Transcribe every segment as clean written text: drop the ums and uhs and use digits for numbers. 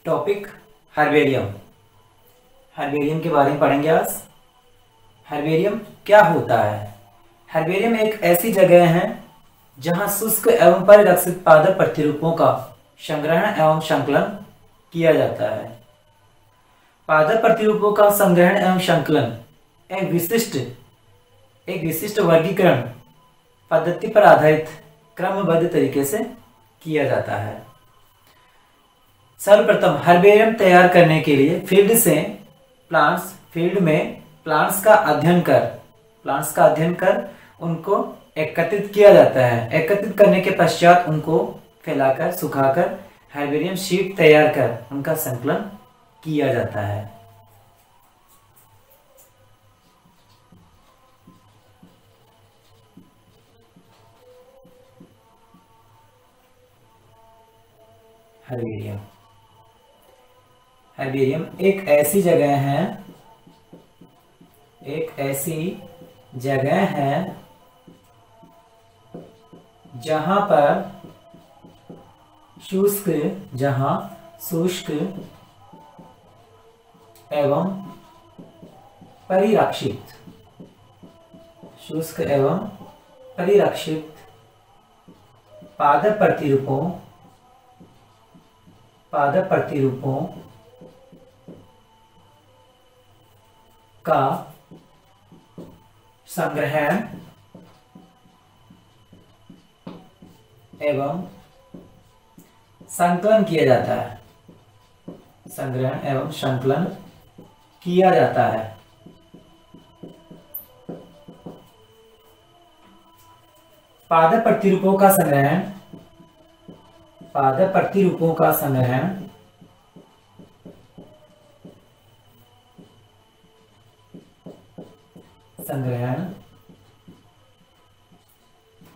Topic herbarium. Herbarium के बारे में पढ़ेंगे आज। हर्बेरियम क्या होता है? हर्बेरियम एक ऐसी जगह है जहां शुष्क एवं परिरक्षित पादप प्रतिरूपों का संग्रहण एवं संकलन किया जाता है। पादप प्रतिरूपों का संग्रहण एवं संकलन एक विशिष्ट वर्गीकरण पद्धति पर आधारित क्रमबद्ध तरीके से किया जाता है। सर्वप्रथम हर्बेरियम तैयार करने के लिए फील्ड में प्लांट्स का अध्ययन कर उनको एकत्रित किया जाता है। एकत्रित करने के पश्चात उनको फैलाकर सुखाकर हर्बेरियम शीट तैयार कर उनका संकलन किया जाता है। हर्बेरियम एक ऐसी जगह है जहां शुष्क एवं परिरक्षित पादप प्रतिरूपों का संग्रहण एवं संकलन किया जाता है। पादप प्रतिरूपों का संग्रहण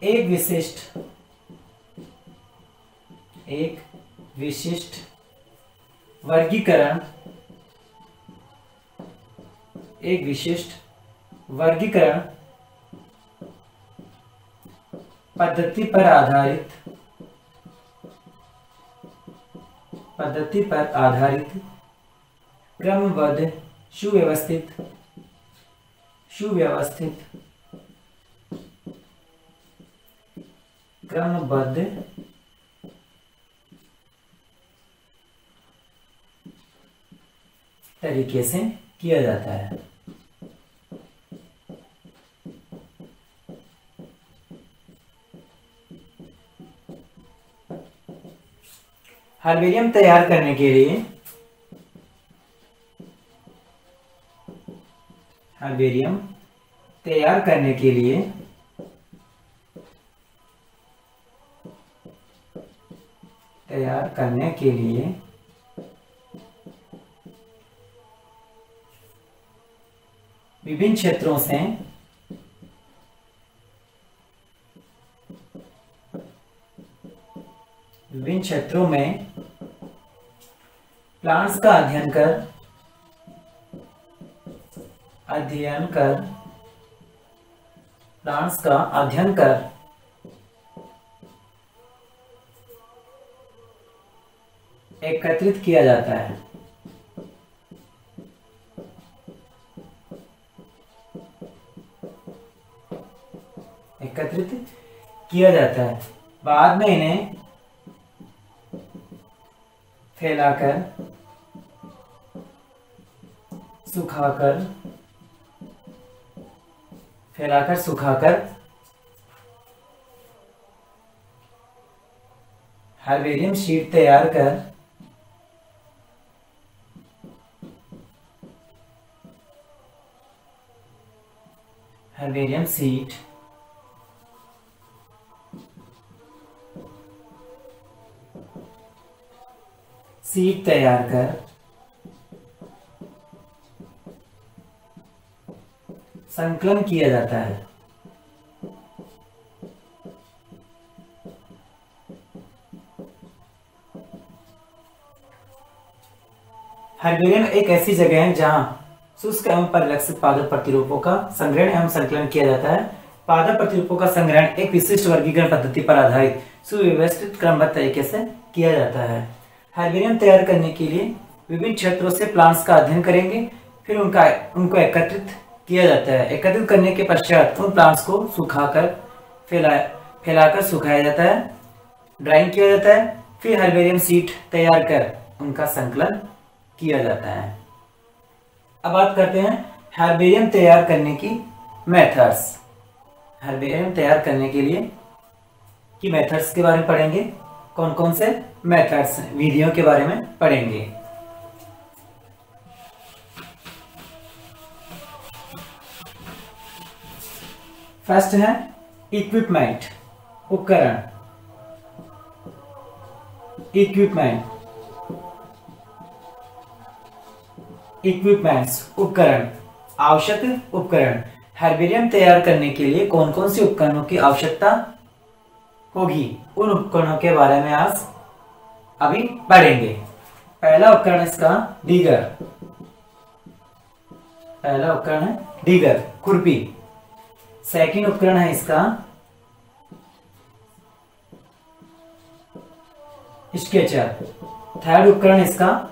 एक विशिष्ट वर्गीकरण पद्धति पर आधारित क्रमबद्ध तरीके से किया जाता है। हर्बेरियम तैयार करने के लिए विभिन्न क्षेत्रों में प्लांट्स का अध्ययन कर एकत्रित किया जाता है। बाद में इन्हें फैलाकर सुखाकर हर्बेरियम शीट तैयार कर संकलन किया जाता है। हर्बेरियम एक ऐसी जगह है जहां शुष्क एवं परिलक्षित पादप प्रतिरूपों का संग्रहण एवं संकलन किया जाता है। पादप प्रतिरूपों का संग्रहण एक विशिष्ट वर्गीकरण पद्धति पर आधारित सुव्यवस्थित क्रमबद्ध तरीके से किया जाता है। हर्बेरियम तैयार करने के लिए विभिन्न क्षेत्रों से प्लांट्स का अध्ययन करेंगे, फिर उनको एकत्रित किया जाता है। एकत्रित करने के पश्चात उन प्लांट्स को सुखाकर फैलाकर सुखाया जाता है, ड्राइंग किया जाता है, फिर हर्बेरियम सीट तैयार कर उनका संकलन किया जाता है। अब बात करते हैं हर्बेरियम तैयार करने की मेथड्स। हर्बेरियम तैयार करने के लिए की मेथड्स के बारे में पढ़ेंगे। कौन कौन से मेथड्स, विधियों के बारे में पढ़ेंगे। फर्स्ट है इक्विपमेंट, उपकरण। इक्विपमेंट्स, उपकरण, आवश्यक उपकरण। हर्बेरियम तैयार करने के लिए कौन कौन से उपकरणों की आवश्यकता होगी, उन उपकरणों के बारे में आज अभी पढ़ेंगे। पहला उपकरण इसका डिगर। पहला उपकरण है डिगर, खुरपी। सेकंड उपकरण है इसका स्केचर। थर्ड उपकरण इसका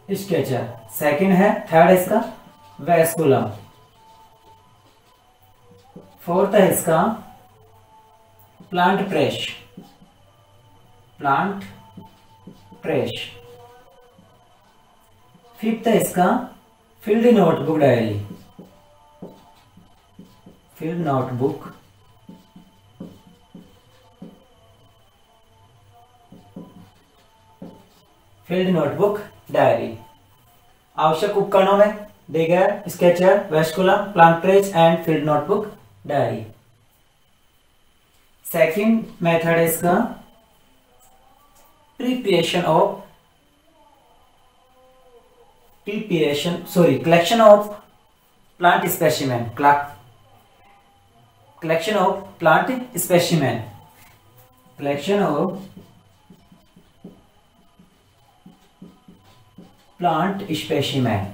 स्केचर। सेकंड है, थर्ड है इसका वेस्कुलम। फोर्थ है इसका plant press. Plant press. Fifth है इसका field notebook diary. Field notebook. Field notebook diary. आवश्यक उपकरणों में digger, sketcher, vasculum, plant press and field notebook diary. Second method है इसका collection of plant specimen. Collection of plant specimen. Collection of plant specimen.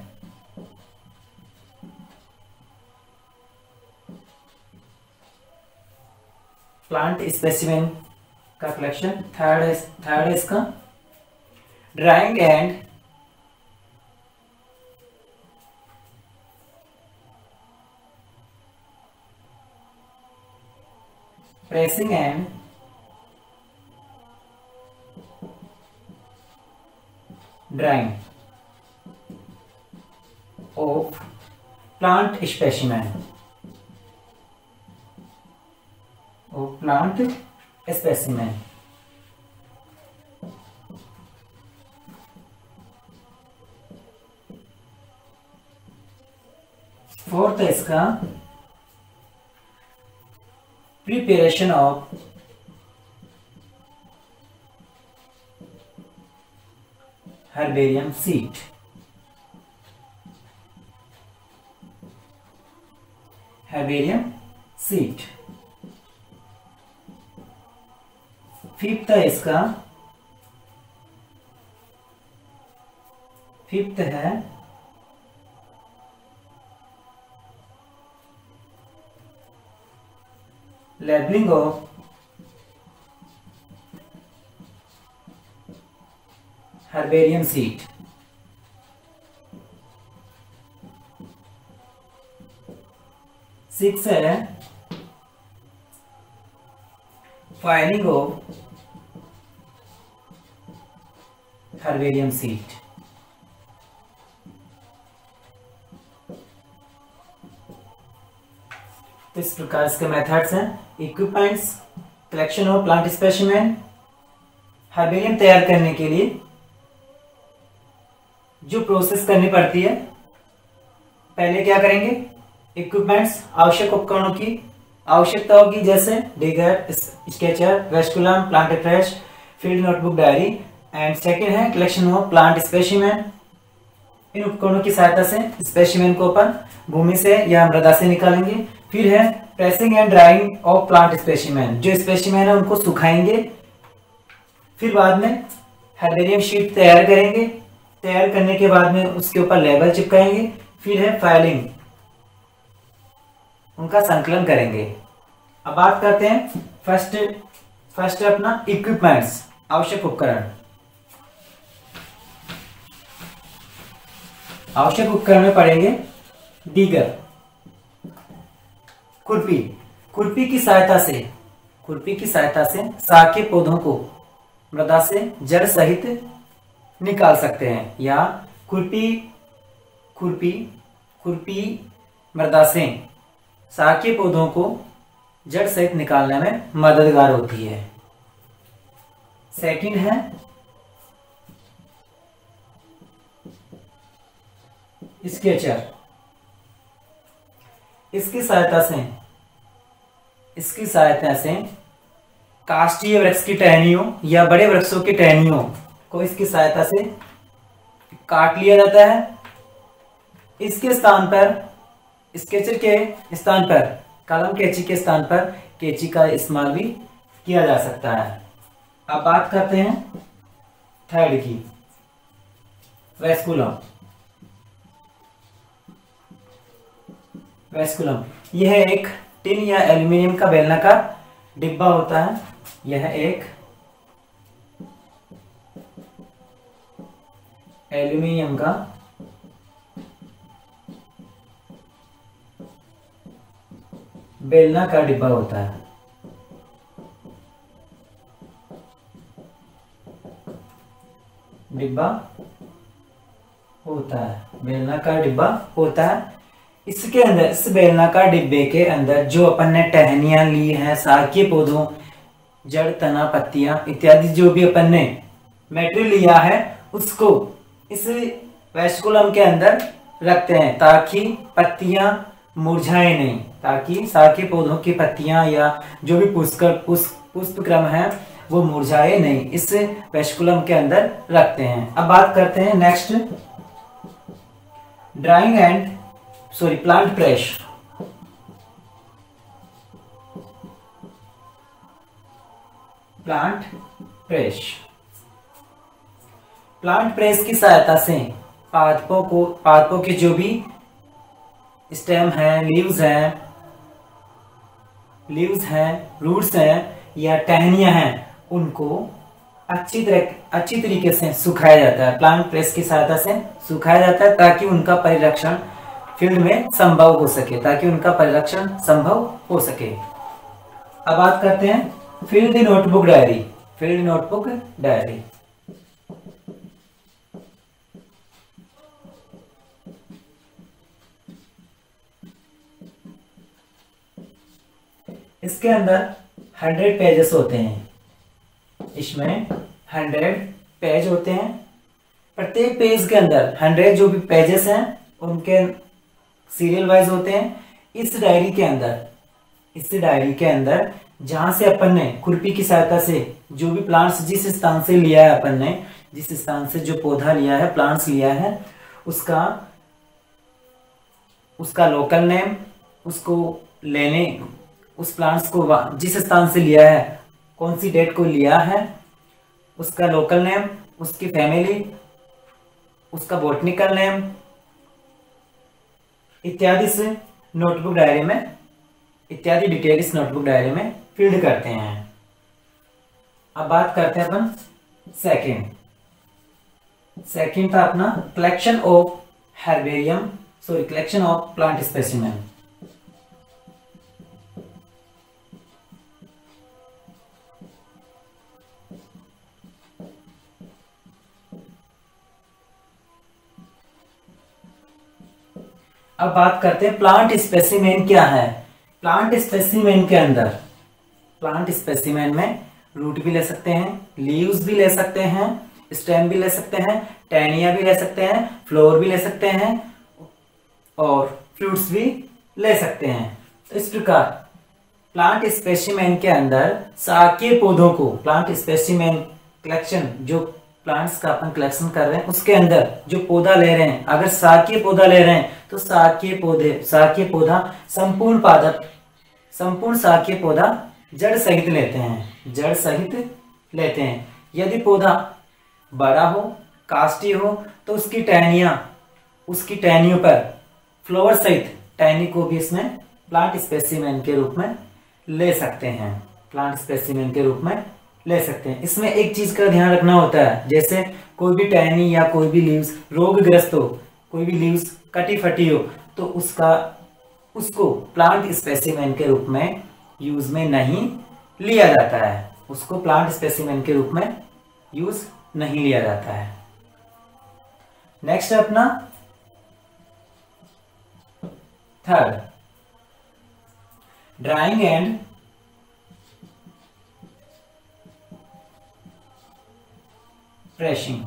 Plant specimen का collection. Third है इसका drying and pressing and drying of plant specimen. Plant specimen. Fourth है इसका preparation of herbarium seat. Herbarium seat. Fifth है इसका labelling of herbarium seat. Six है filing of herbarium seat. तो इस प्रकार इसके मेथड्स हैं equipments, collection of plant specimen. Herbarium तैयार करने के लिए जो प्रोसेस करनी पड़ती है, पहले क्या करेंगे, इक्विपमेंट्स, आवश्यक उपकरणों की आवश्यकता होगी, जैसे digger, sketcher, vasculum, plant press, field notebook diary. And second है कलेक्शन ऑफ प्लांट स्पेसिमेन। इन उपकरणों की सहायता से स्पेसिमेन को अपन भूमि से या मृदा से निकालेंगे। फिर है pressing and drying of plant specimen. जो स्पेसिमेन है उनको सुखाएंगे, फिर बाद में हर्बेरियम शीट तैयार करेंगे, तैयार करने के बाद में उसके ऊपर लेबल चिपकाएंगे, फिर है फाइलिंग, उनका संकलन करेंगे। अब बात करते हैं फर्स्ट अपना इक्विपमेंट्स, आवश्यक उपकरण। आवश्यक उपकरण में पढ़ेंगे डीगर, खुरपी। खुरपी की सहायता से साग के पौधों को मृदा से जड़ सहित निकाल सकते हैं, या खुरपी मृदा से साग के पौधों को जड़ सहित निकालने में मददगार होती है। सेकंड है स्केचर। इसकी सहायता से काष्ठीय वृक्ष की टहनियों या बड़े वृक्षों की टहनियों को इसकी सहायता से काट लिया जाता है। इसके स्थान पर, स्केचर के स्थान पर, कलम कैंची के स्थान पर कैंची का इस्तेमाल भी किया जा सकता है। अब बात करते हैं थर्ड की, वेस्कुलम। यह एक टिन या एल्यूमिनियम का बेलनाकार डिब्बा होता है। यह एक एल्यूमिनियम का बेलनाकार डिब्बा होता है। बेलनाकार डिब्बा होता है। इसके अंदर, इस बेलनाकार डिब्बे के अंदर जो अपन ने टहनियां ली हैं, साग के पौधों, जड़, तना, पत्तियां इत्यादि जो भी अपन ने मटेरियल लिया है, उसको इस वेस्कुलम के अंदर रखते हैं ताकि पत्तियां मुरझाए नहीं, ताकि साग के पौधों की पत्तियां या जो भी पुष्प क्रम है वो मुरझाए नहीं, इस वेस्कुलम के अंदर रखते हैं। अब बात करते हैं next, plant press. Plant press की सहायता से पादपों के जो भी स्टेम है, लीव्स हैं, रूट्स हैं या टहनियां हैं, उनको अच्छी तरीके से सुखाया जाता है। प्लांट प्रेस की सहायता से सुखाया जाता है ताकि उनका परिरक्षण फील्ड में संभव हो सके, अब बात करते हैं फिल द नोटबुक डायरी। इसके अंदर 100 पेजेस होते हैं। इसमें 100 पेज होते हैं। प्रत्येक पेज के अंदर 100 जो भी पेजेस हैं उनके सीरियल वाइज होते हैं। इस डायरी के अंदर जहां से अपन ने खुरपी की सहायता से जो भी प्लांट्स, जिस स्थान से लिया है अपन ने, जिस स्थान से जो पौधा लिया है, प्लांट्स लिया है, उसका लोकल नेम, उस प्लांट्स को जिस स्थान से लिया है, कौन सी डेट को लिया है, उसका लोकल नेम, उसकी फैमिली, उसका बॉटनिकल नेम इत्यादि डिटेल इस नोटबुक डायरी में फील्ड करते हैं। अब बात करते हैं अपन सेकंड था अपना कलेक्शन ऑफ प्लांट स्पेसिमेन। अब बात करते हैं प्लांट स्पेसिमेन क्या है। प्लांट स्पेसिमेन में रूट भी ले सकते हैं, लीव्स भी ले सकते हैं, स्टेम भी ले सकते हैं, टहनियां भी ले सकते हैं, फ्लोर भी ले सकते हैं और फ्रूट्स भी ले सकते हैं। तो इस प्रकार प्लांट स्पेसिमेन के अंदर साग के पौधों को, प्लांट स्पेसिमेन कलेक्शन, जो प्लांट्स का अपन कलेक्शन कर रहे हैं उसके अंदर जो पौधा ले रहे हैं, अगर साग के पौधा ले रहे हैं तो साग के पौधा संपूर्ण साग के पौधा जड़ सहित लेते हैं। यदि पौधा बड़ा हो, कास्टी हो तो उसकी टहनियों पर फ्लावर सहित टहनी को भी इसमें प्लांट स्पेसिमेन के रूप में ले सकते हैं, प्लांट स्पेसिमेन के रूप में ले सकते हैं। इसमें एक चीज का ध्यान रखना होता है, जैसे कोई भी टहनी या कोई भी लीव्स रोगग्रस्त हो, कोई भी लीव्स कटी फटी हो, तो उसको प्लांट स्पेसिमेन के रूप में यूज में नहीं लिया जाता है, उसको प्लांट स्पेसिमेन के रूप में यूज नहीं लिया जाता है। नेक्स्ट है अपना third, drawing and pressing.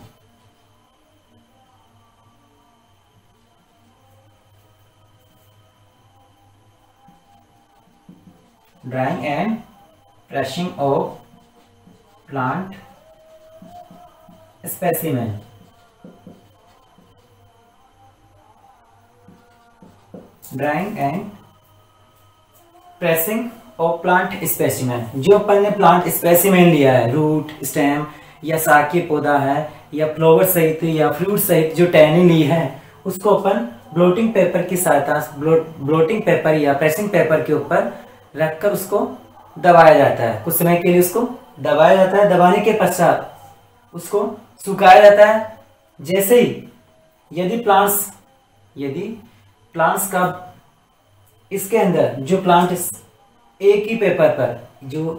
Drawing and pressing of plant specimen. Drawing and pressing of plant specimen, जो अपन ने प्लांट स्पेसिमेन लिया है, रूट, स्टेम या शाकीय पौधा है या फ्लावर सहित या फ्रूट सहित जो टहनी ली है, उसको अपन ब्लोटिंग पेपर की सहायता, ब्लोटिंग पेपर या प्रेसिंग पेपर के ऊपर रखकर उसको दबाया जाता है। कुछ समय के लिए उसको दबाया जाता है, दबाने के पश्चात उसको सुखाया जाता है। जैसे ही यदि प्लांट्स का इसके अंदर जो प्लांट एक ही पेपर पर, जो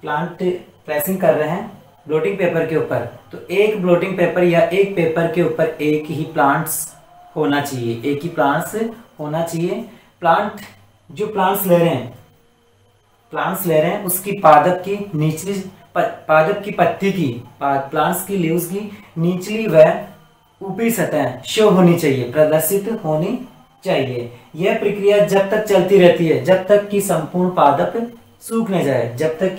प्लांट प्रेसिंग कर रहे हैं ब्लोटिंग पेपर के ऊपर, तो एक ब्लोटिंग पेपर या एक पेपर के ऊपर एक ही प्लांट्स होना चाहिए, एक ही प्लांट्स होना चाहिए। जो प्लांट्स ले रहे हैं उसकी पादप की निचली पादप की पत्ती की, प्लांट्स की लीव्स की निचली व ऊपरी सतह शो होनी चाहिए, प्रदर्शित होनी चाहिए। यह प्रक्रिया जब तक चलती रहती है जब तक कि संपूर्ण पादप सूख न जाए, जब तक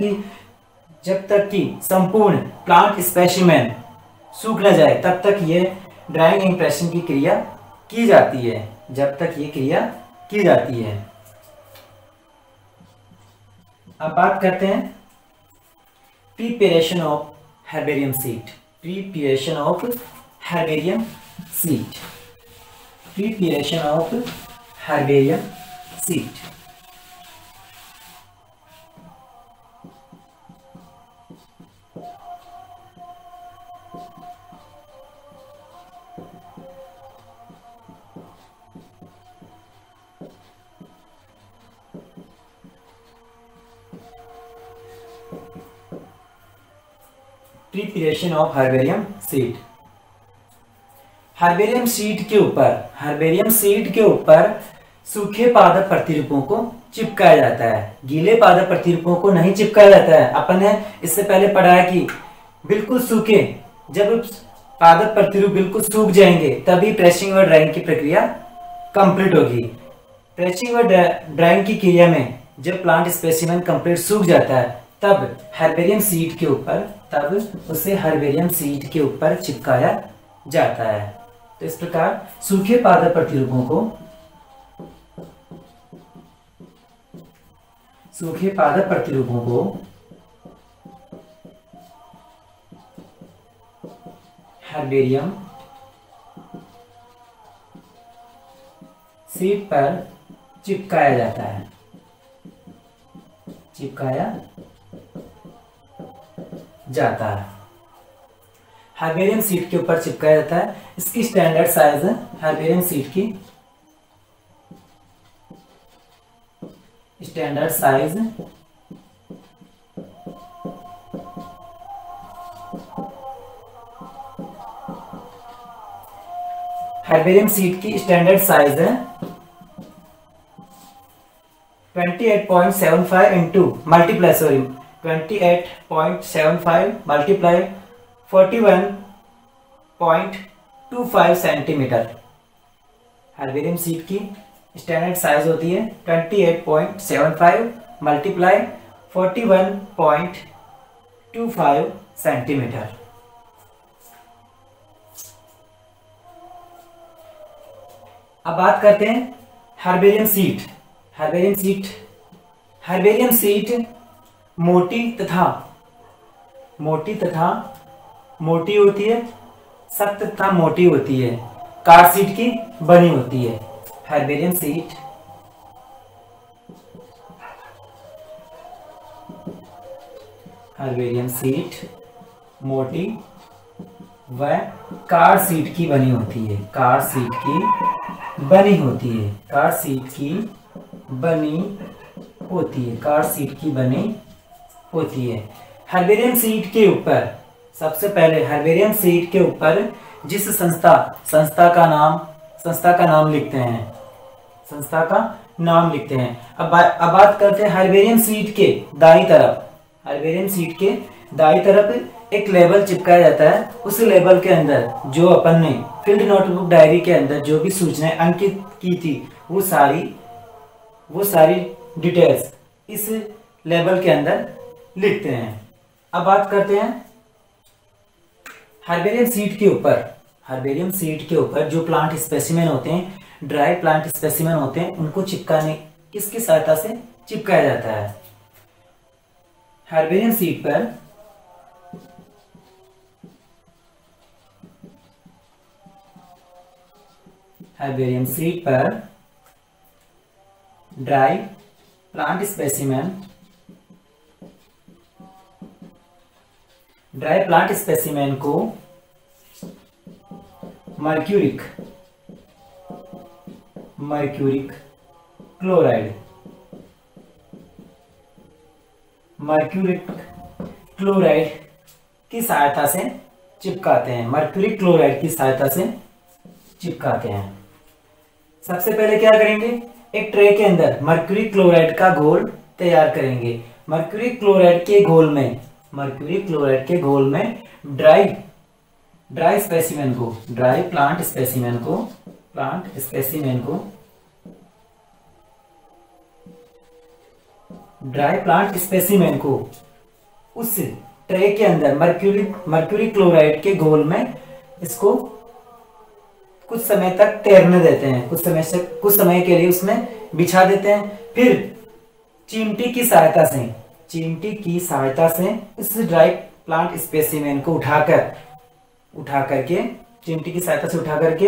कि संपूर्ण प्लांट स्पेसिमेन सूख न जाए, तब तक ये ड्राइंग एंड प्रेसिंग की क्रिया की जाती है, जब तक ये क्रिया की जाती है। अब बात करते हैं preparation of herbarium seed. Preparation of herbarium seed. Preparation of herbarium seed. Preparation of herbarium seed. Herbarium seed के ऊपर सूखे पादप प्रतिरूपों को चिपकाया जाता है, गीले पादप प्रतिरूपों को नहीं चिपकाया जाता है। अपन ने इससे पहले पढ़ा है कि बिल्कुल सूखे, जब पादप प्रतिरूप बिल्कुल सूख जाएंगे तभी प्रेसिंग व ड्राइंग की प्रक्रिया कंप्लीट होगी। प्रेसिंग व ड्राइंग की क्रिया में जब प्लांट स्पेसिमेन कंप्लीट सूख जाता है तब उसे हर्बेरियम सीड के ऊपर चिपकाया जाता है। तो इस प्रकार सूखे पादप प्रतिरूपों को हर्बेरियम सीड पर चिपकाया जाता है, हर्बेरियम सीड के ऊपर चिपकाया जाता है। इसकी स्टैंडर्ड साइज है हर्बेरियम सीड की, स्टैंडर्ड साइज हर्बेरियम सीड की स्टैंडर्ड साइज है 28.75 into multiply 28.75 multiply 41.25 centimetre. Herbarium seed की स्टैंडर्ड साइज होती है 28.75 मल्टीप्लाई 41.25 सेंटीमीटर। अब बात करते हैं हर्बेरियम सीड। हर्बेरियम सीड मोटी होती है, सख्त तथा मोटी होती है, कार्ड सीट की बनी होती है। हर्बेरियम सीट मोटी व कार्ड सीट की बनी होती है, कार्ड सीट की बनी होती है, कार्ड सीट की बनी होती है, कार्ड सीट की बनी होती है। हर्बेरियम सीट के ऊपर, सबसे पहले हर्बेरियम सीट के ऊपर जिस संस्था का नाम लिखते हैं, संस्था का नाम लिखते हैं। अब बात करते हैं हर्बेरियम सीट के दाईं तरफ, हर्बेरियम सीट के दाईं तरफ एक लेबल चिपकाया जाता है। उस लेबल के अंदर जो अपन ने फील्ड नोटबुक डायरी के अंदर जो भी सूचनाएं अंकित की थी वो सारी डिटेल्स इस लेबल के अंदर लिखते हैं। अब बात करते हैं हर्बेरियम सीट के ऊपर जो प्लांट स्पेसिमेन होते हैं, ड्राई प्लांट स्पेसिमेन होते हैं, उनको चिपकाने किसकी सहायता से चिपकाया जाता है। हर्बेरियम सीट पर ड्राई प्लांट स्पेसिमेन को मर्क्यूरिक क्लोराइड की सहायता से चिपकाते हैं, मर्क्यूरिक क्लोराइड की सहायता से चिपकाते हैं। सबसे पहले क्या करेंगे, एक ट्रे के अंदर मर्क्यूरी क्लोराइड का घोल तैयार करेंगे। मर्क्यूरी क्लोराइड के घोल में ड्राई प्लांट स्पेसिमेन को उस ट्रे के अंदर मर्क्यूरी क्लोराइड के घोल में इसको कुछ समय तक तैरने देते हैं, कुछ समय के लिए उसमें बिछा देते हैं। फिर चिमटी की सहायता से इस ड्राई प्लांट स्पेसिमेन को उठा करके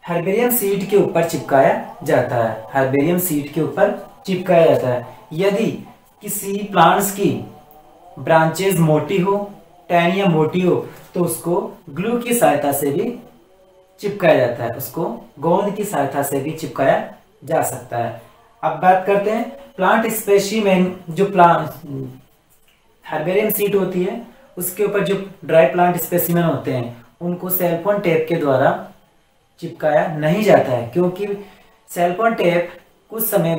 हर्बेरियम सीट के ऊपर चिपकाया जाता है। यदि किसी प्लांट्स की ब्रांचेस मोटी हो, टहनियां मोटी हो, तो उसको ग्लू की सहायता से भी चिपकाया जाता है, उसको गोंद की सहायता से भी चिपकाया जा सकता है। अब बात करते हैं प्लांट स्पेसिमेन, जो हर्बेरियम सीट होती है उसके ऊपर जो ड्राई प्लांट स्पेसिमेन होते हैं उनको सेलफोन टेप के द्वारा चिपकाया नहीं जाता है, क्योंकि सेलफोन टेप कुछ समय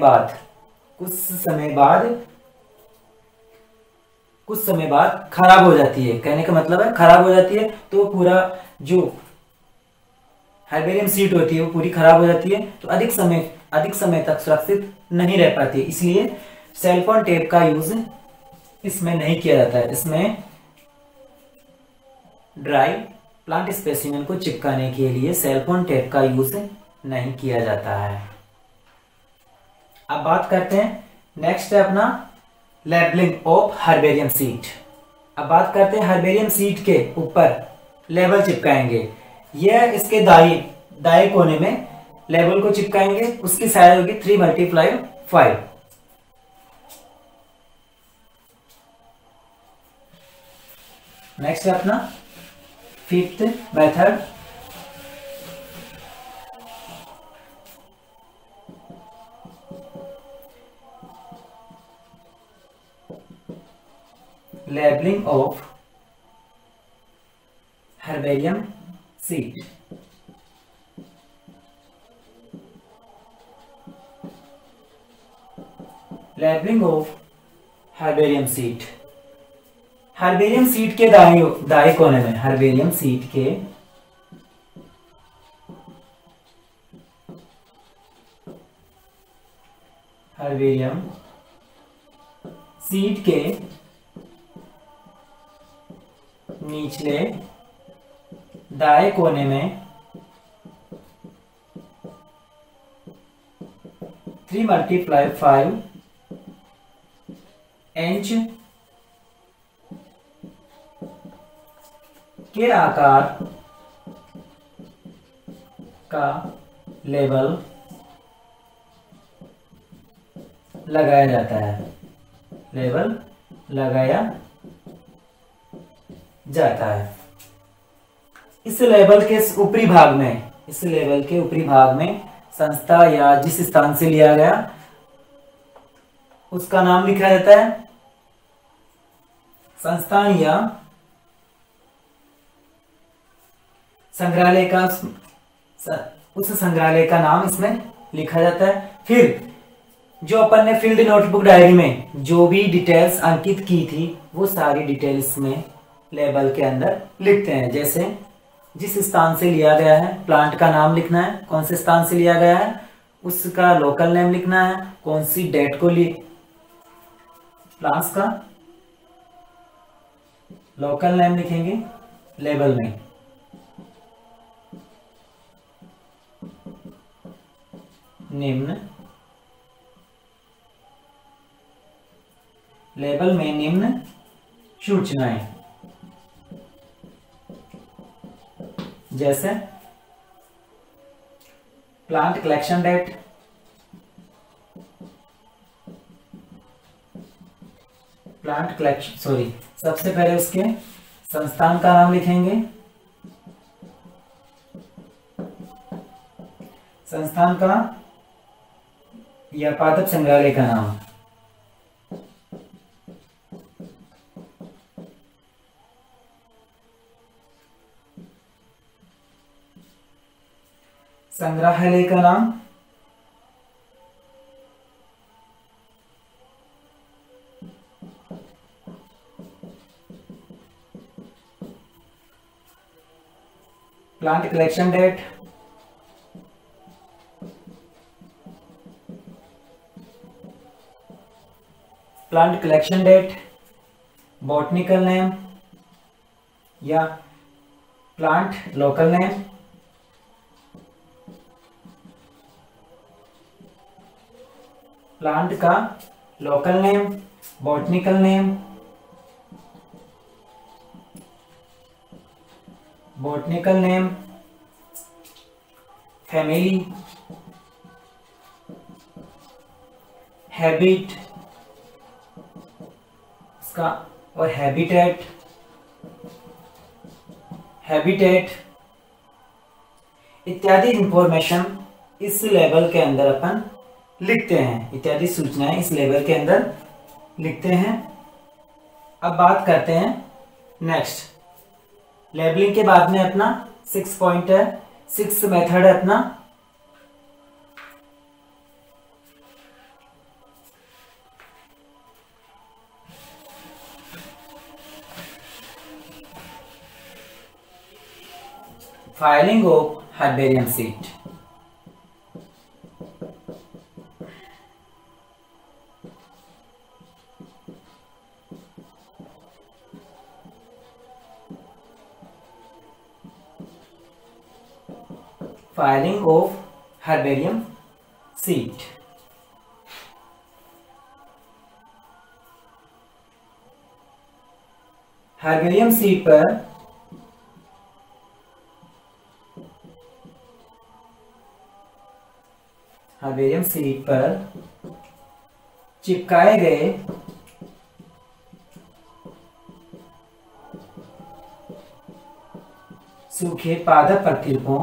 बाद खराब हो जाती है। कहने का मतलब है खराब हो जाती है, तो पूरा जो हर्बेरियम सीट होती है वो पूरी खराब हो जाती है, तो अधिक समय तक सुरक्षित नहीं रह पाती है। इसलिए सेलफोन टेप का यूज इसमें नहीं किया जाता है। इसमें ड्राई प्लांट स्पेसिमेन को चिपकाने के लिए सेलफोन टेप का यूज नहीं किया जाता है। अब बात करते हैं, नेक्स्ट है अपना लेबलिंग ऑफ हर्बेरियम सीट। अब बात करते हैं हर्बेरियम सीट के ऊपर लेबल चिपकाएंगे। यह इसके दाएं कोने में लेबल को चिपकाएंगे, उसकी साइज होगी 3x5। नेक्स्ट है अपना fifth method, labelling of herbarium seat. Labelling of herbarium seat. Herbarium seat के दाएं कोने में, हर्बेरियम सीट के निचले दाएं कोने में 3x5 इंच के आकार का लेबल लगाया जाता है, लेबल लगाया जाता है। इस लेबल के ऊपरी भाग में, इस लेबल के ऊपरी भाग में संस्था या जिस स्थान से लिया गया उसका नाम लिखा जाता है। संस्थान या संग्रहालय का, उस संग्रहालय का नाम इसमें लिखा जाता है। फिर जो अपन ने फील्ड नोटबुक डायरी में जो भी डिटेल्स अंकित की थी वो सारी डिटेल्स में लेबल के अंदर लिखते हैं। जैसे जिस स्थान से लिया गया है, प्लांट का नाम लिखना है, कौन से स्थान से लिया गया है उसका लोकल नेम लिखना है, कौन सी डेट को प्लांट्स का लोकल नेम लिखेंगे लेबल में। निम्न लेबल में निम्न सूचनाएं, जैसे plant collection date, plant collection सबसे पहले उसके संस्थान का नाम लिखेंगे, संस्थान का या पादप संग्रहालय का नाम, संग्रहालय का नाम, plant collection date, plant collection date, botanical name या प्लांट लोकल नेम, प्लांट का local name, botanical name, botanical name, family, habit इसका और हैबिटेट, हैबिटेट इत्यादि इंफॉर्मेशन इस लेबल के अंदर अपन लिखते हैं, इत्यादि सूचनाएं इस लेबल के अंदर लिखते हैं। अब बात करते हैं नेक्स्ट, लेबलिंग के बाद में अपना 6 पॉइंट है, 6 मेथड है अपना filing of herbarium seat. Filing of herbarium seat. Herbarium seat पर चिपकाए गए सूखे पादप प्रतिरूपों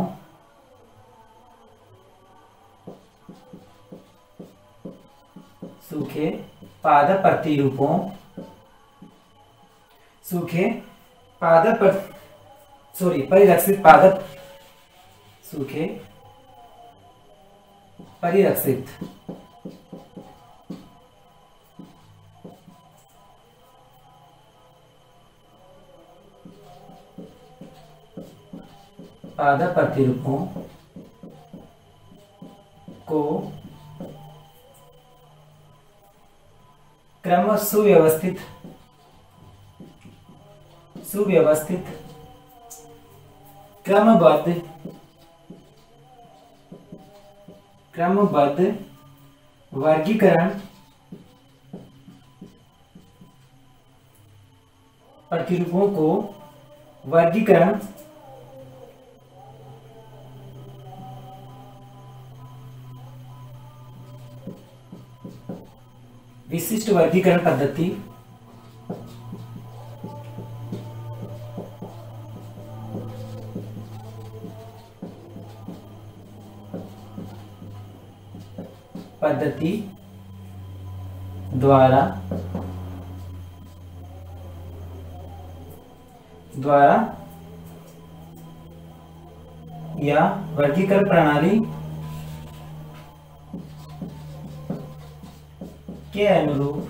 परिरक्षित पादप प्रतिरूपों को क्रम सुव्यवस्थित क्रमबद्ध वर्गीकरण प्रतिरूपों को विशिष्ट वर्गीकरण पद्धति द्वारा या वर्गीकरण प्रणाली के अनुरूप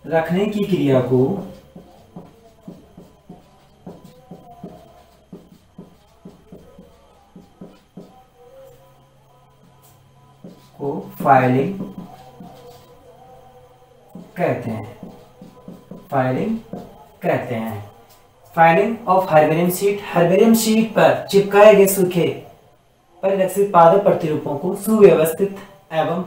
रखने की क्रिया को फाइलिंग कहते हैं। Filing of herbarium sheet. Herbarium sheet पर चिपकाए गए सूखे परिलक्षित पादप प्रतिरूपों को सुव्यवस्थित एवं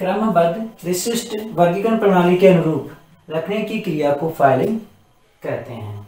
क्रमबद्ध विशिष्ट वर्गीकरण प्रणाली के अनुरूप रखने की क्रिया को फाइलिंग कहते हैं।